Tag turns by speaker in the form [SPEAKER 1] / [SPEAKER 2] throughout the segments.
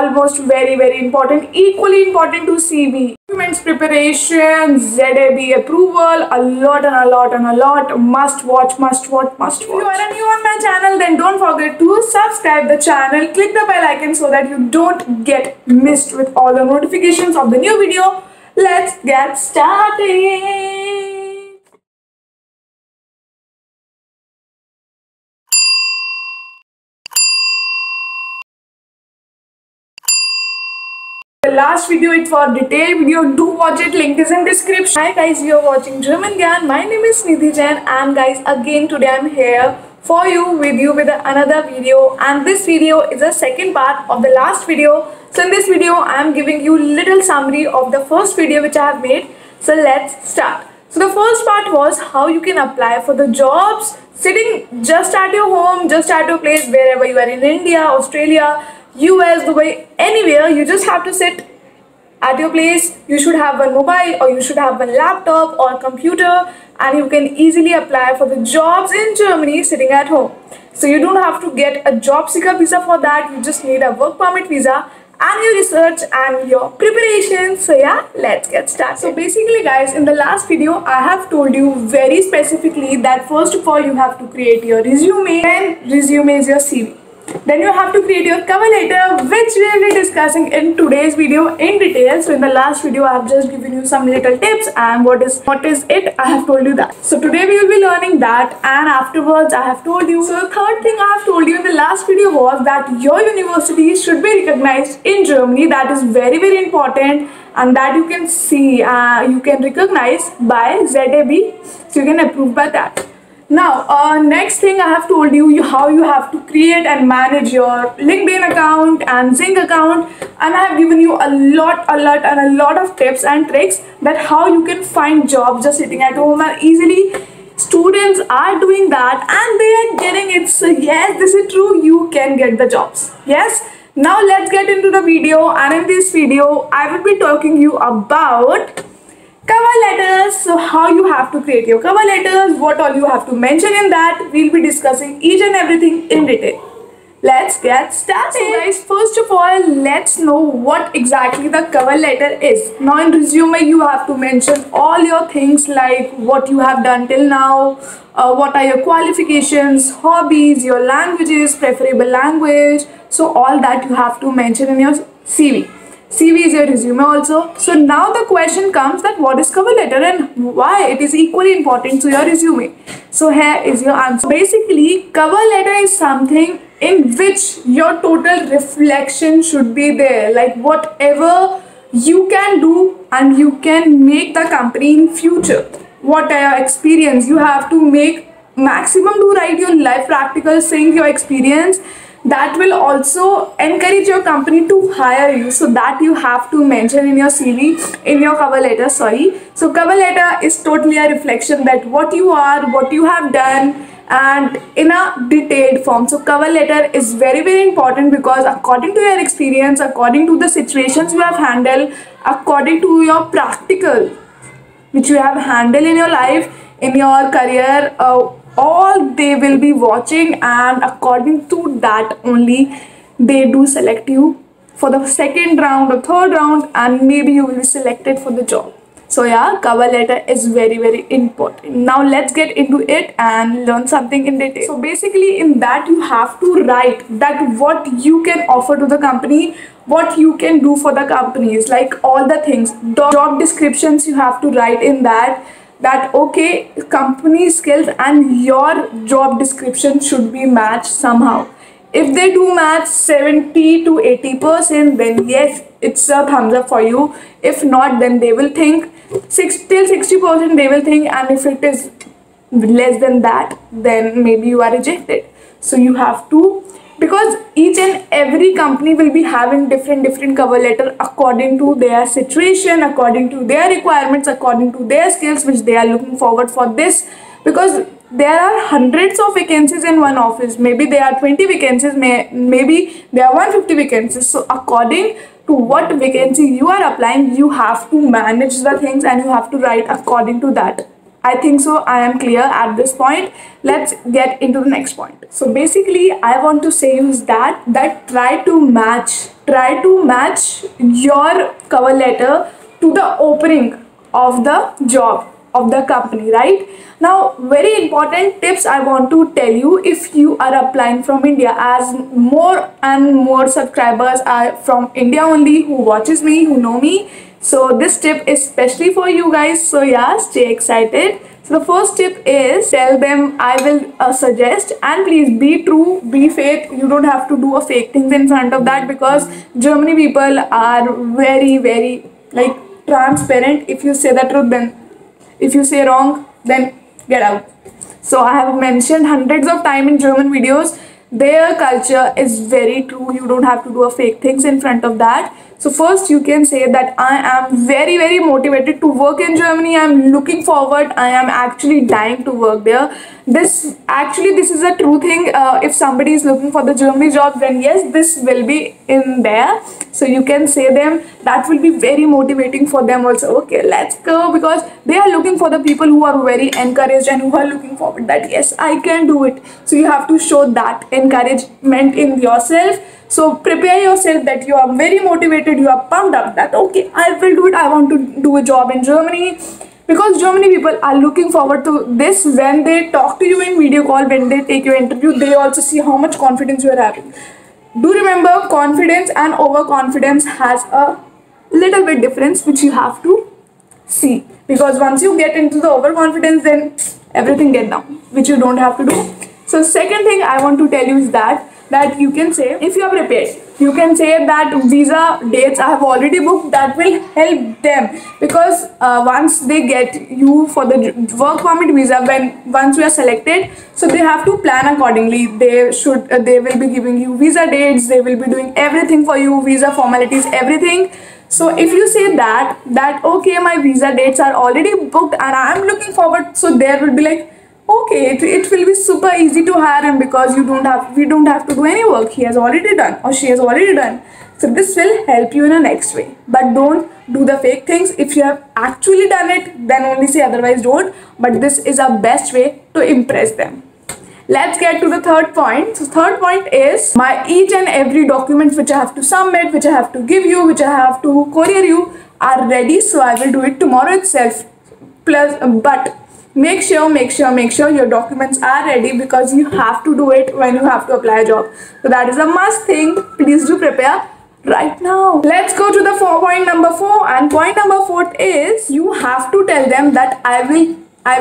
[SPEAKER 1] almost very important, equally important to CV. Documents preparation, ZAB approval, a lot. Must watch. If you are new on my channel, then don't forget to subscribe the channel, click the bell icon so that you don't get missed with all the notifications of the new video. Let's get started. The last video is for detailed video. Do watch it. Link is in description. Hi guys, you are watching German Gyan. My name is Nidhi Jain, and guys, again today I'm here for you with another video, and this video is the second part of the last video. So in this video I am giving you little summary of the first video which I have made. So let's start. So the first part was how you can apply for the jobs sitting just at your home, just at your place, wherever you are in India, Australia, US, Dubai, anywhere. You just have to sit at your place. You should have one mobile, or you should have one laptop or computer, and you can easily apply for the jobs in Germany sitting at home. So you don't have to get a job seeker visa for that. You just need a work permit visa and your research and your preparation. So yeah, let's get started. So basically guys, in the last video I have told you very specifically that first of all you have to create your resume, and resume is your CV. Then you have to create your cover letter, which we will be discussing in today's video in detail. So in the last video I have just given you some little tips, and what is it, I have told you that. So today we will be learning that, and afterwards I have told you. So the third thing I have told you in the last video was that your university should be recognized in Germany. That is very important, and that you can see, you can recognize by ZAB, so you can approve by that. Now, next thing I have told you how you have to create and manage your LinkedIn account and Zinc account, and I have given you a lot of tips and tricks that how you can find jobs just sitting at home and easily. Students are doing that and they are getting it. So yes, this is true, you can get the jobs. Yes. Now let's get into the video, and in this video I will be talking you about cover letters. So how you have to create your cover letters, what all you have to mention in that. We'll be discussing each and everything in detail. Let's get started. So guys, first of all, let's know what exactly the cover letter is. Now in resume you have to mention all your things like what you have done till now, what are your qualifications, hobbies, your languages, preferable language. So all that you have to mention in your CV. CV is your resume also. So now the question comes that what is cover letter and why it is equally important to your resume. So here is your answer. Basically, cover letter is something in which your total reflection should be there, like whatever you can do and you can make the company in future. What are your experience? You have to make maximum to write your life practical, saying your experience. That will also encourage your company to hire you, so that you have to mention in your CV, in your cover letter, sorry. So cover letter is totally a reflection that what you are, what you have done, and in a detailed form. So cover letter is very important, because according to your experience, according to the situations you have handled, according to your practical which you have handled in your life, in your career, all they will be watching, and according to that only they do select you for the second round or third round, and maybe you will be selected for the job. So yeah, cover letter is very important. Now let's get into it and learn something in detail. So basically in that you have to write that what you can offer to the company, what you can do for the companies, like all the things, job descriptions you have to write in that okay, company skills and your job description should be matched somehow. If they do match 70 to 80%, then yes, it's a thumbs up for you. If not, then they will think till 60% they will think, and if it is less than that, then maybe you are rejected. So you have to, because each and every company will be having different cover letter according to their situation, according to their requirements, according to their skills which they are looking forward for this. Because there are hundreds of vacancies in one office, maybe there are 20 vacancies, maybe there are 150 vacancies. So according to what vacancy you are applying, you have to manage the things and you have to write according to that. I think so I am clear at this point. Let's get into the next point. So basically I want to say is that try to match your cover letter to the opening of the job of the company, right? Now, very important tips I want to tell you if you are applying from India, as more and more subscribers are from India only, who watches me, who know me. So this tip is especially for you guys. So yeah, stay excited. So the first tip is tell them I will suggest, and please be true, be faith. You don't have to do a fake things in front of that, because Germany people are very like transparent. If you say the truth, then if you say wrong, then get out. So I have mentioned hundreds of times in German videos, their culture is very true. You don't have to do a fake things in front of that. So first you can say that I am very motivated to work in Germany. I am looking forward. I am actually dying to work there. This is a true thing. If somebody is looking for the Germany job, then yes, this will be in there. So you can say them, that will be very motivating for them also. Okay, let's go, because they are looking for the people who are very encouraged and who are looking forward that yes, I can do it. So you have to show that encouragement in yourself. So prepare yourself that you are very motivated, you are pumped up that okay, I will do it. I want to do a job in Germany, because Germany people are looking forward to this. When they talk to you in video call, when they take your interview, they also see how much confidence you are having. Do remember, confidence and overconfidence has a little bit difference, which you have to see, because once you get into the overconfidence, then everything get down, which you don't have to do. So second thing I want to tell you is that you can say, if you are prepared, you can say that visa dates I have already booked. That will help them, because once they get you for the work permit visa, once you are selected, so they have to plan accordingly. They will be giving you visa dates, they will be doing everything for you, visa formalities, everything. So if you say that okay, my visa dates are already booked and I am looking forward, so there will be like, okay, it will be super easy to hire him, because we don't have to do any work. He has already done, or she has already done. So this will help you in a next way. But don't do the fake things. If you have actually done it, then only say, otherwise don't. But this is a best way to impress them. Let's get to the third point. So third point is, my each and every document which I have to submit, which I have to give you, which I have to courier you, are ready. So I will do it tomorrow itself. But make sure your documents are ready, because you have to do it when you have to apply a job. So that is a must thing. Please do prepare right now. Let's go to the point number 4, and point number 4 is, you have to tell them that I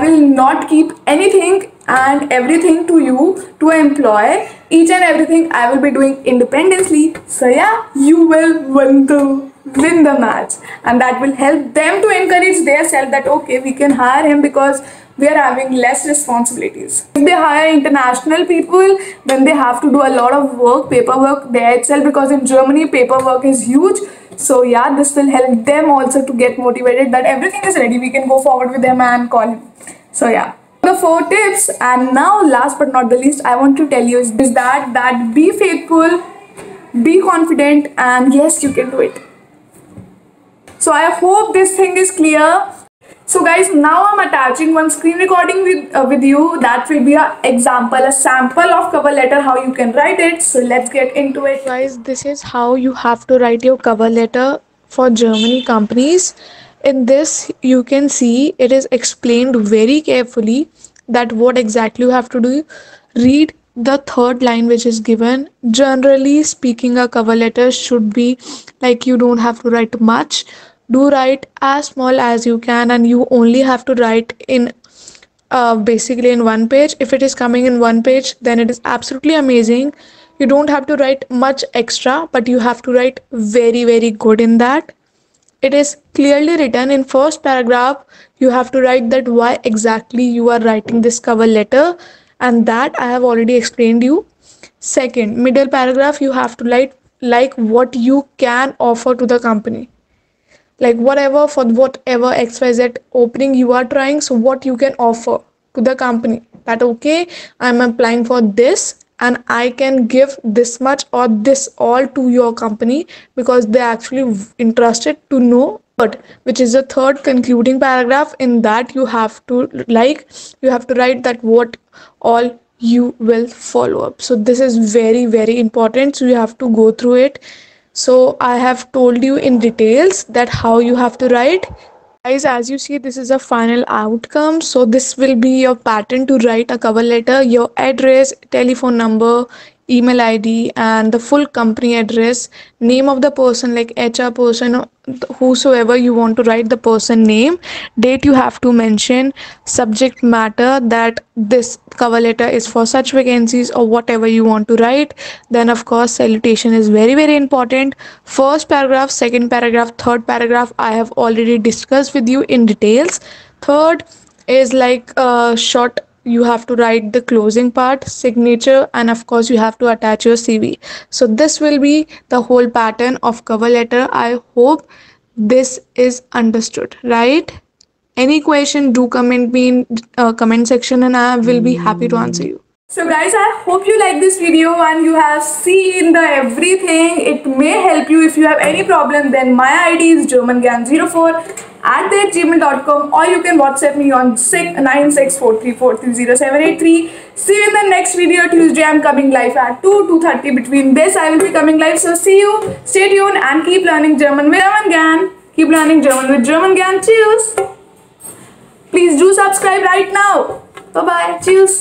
[SPEAKER 1] will not keep anything and everything to you to employ. Each and everything I will be doing independently. So yeah, you will win the match, and that will help them to encourage their self that okay, we can hire him because we are having less responsibilities. If they hire international people, then they have to do a lot of work, paperwork there itself, because in Germany paperwork is huge. So yeah, this will help them also to get motivated that everything is ready, we can go forward with them and call him. So yeah, the 4 tips. And now last but not the least, I want to tell you is that be faithful, be confident, and yes, you can do it. So I hope this thing is clear. So guys, now I'm attaching one screen recording with you. That will be a sample of cover letter, how you can write it. So let's get into it. Guys, this is how you have to write your cover letter for Germany companies. In this, you can see it is explained very carefully that what exactly you have to do. Read the third line which is given. Generally speaking, a cover letter should be like, you don't have to write much. Do write as small as you can, and you only have to write in basically in 1 page. If it is coming in 1 page, then it is absolutely amazing. You don't have to write much extra, but you have to write very good in that. It is clearly written in first paragraph. You have to write that why exactly you are writing this cover letter, and that I have already explained you. Second, middle paragraph, you have to write like what you can offer to the company, like whatever XYZ opening you are trying, so what you can offer to the company, that okay, I'm applying for this and I can give this much or this all to your company, because they're actually interested to know third, which is the third concluding paragraph. In that you have to write that what all you will follow up. So this is very very important, so you have to go through it. So I have told you in details that how you have to write. Guys, as you see, this is a final outcome. So this will be your pattern to write a cover letter: your address, telephone number, email ID, and the full company address, name of the person like HR person, whosoever you want to write the person name, date you have to mention, subject matter that this cover letter is for such vacancies or whatever you want to write. Then of course salutation is very very important. First paragraph, second paragraph, third paragraph I have already discussed with you in details. Third is like a short, you have to write the closing part, signature, and of course you have to attach your CV. So this will be the whole pattern of cover letter. I hope this is understood, right? Any question, do comment me in comment section and I will be happy to answer you. So guys, I hope you like this video and you have seen the everything. It may help you. If you have any problem, then my ID is germangan04@gmail.com, or you can WhatsApp me on 9643430783. See you in the next video. Tuesday I'm coming live at 2:30. Between this I will be coming live. So see you. Stay tuned and keep learning German with German Gan. Keep learning German with German Gan. Cheers. Please do subscribe right now. Bye bye. Cheers.